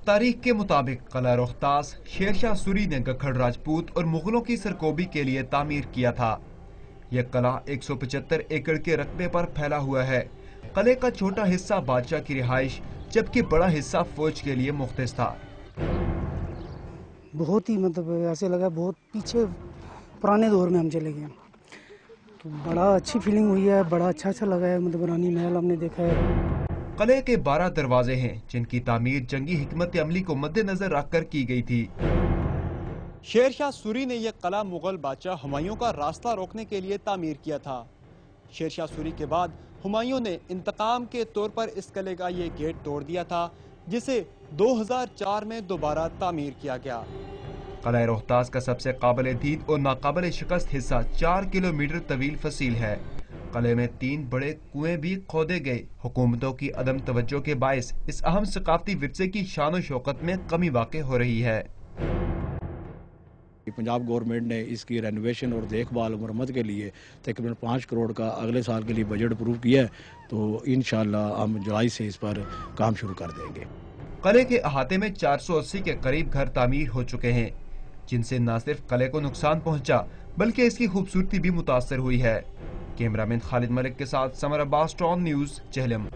तारीख के मुताबिक किला रोहतास शेर शाह सूरी ने गखड़ राजपूत और मुगलों की सरकोबी के लिए तामीर किया था। यह किला 175 एकड़ के रकबे पर फैला हुआ है। किले का छोटा हिस्सा बादशाह की रिहाइश जबकि बड़ा हिस्सा फौज के लिए मुख्तस था। बहुत ही ऐसे लगा बहुत पीछे पुराने दौर में हम चले गए, तो बड़ा अच्छी फीलिंग हुई है, बड़ा अच्छा लगा है। रानी महल हमने देखा है। किले के 12 दरवाजे हैं जिनकी तामीर जंगी हिकमत अमली को मद्देनजर रखकर की गई थी। शेर शाह सूरी ने यह किला मुगल बादशाह हुमायूं का रास्ता रोकने के लिए तामीर किया था। शेर शाह सूरी के बाद हुमायूं ने इंतकाम के तौर पर इस किले का ये गेट तोड़ दिया था, जिसे 2004 में दोबारा तामीर किया गया। किला रोहतास का सबसे काबिल दीद और नाकाबिल शिकस्त हिस्सा 4 किलोमीटर तवील फसील है। किले में 3 बड़े कुएं भी खोदे गए। हुकूमतों की अदम तवज्जो के बायस इस अहम सकाफती विरसे की शान और शौकत में कमी वाक़ हो रही है। पंजाब गवर्नमेंट ने इसकी रेनोवेशन और देखभाल और मरम्मत के लिए तकरीबन 5 करोड़ का अगले साल के लिए बजट अप्रूव किया है, तो इंशाअल्लाह हम जुलाई से इस पर काम शुरू कर देंगे। किले के अहाते में 480 के करीब घर तामीर हो चुके हैं, जिनसे न सिर्फ किले को नुकसान पहुंचा बल्कि इसकी खूबसूरती भी मुतासर हुई है। कैमरामैन खालिद मलिक के साथ समर अब्बास, टॉन न्यूज़, चेहलम।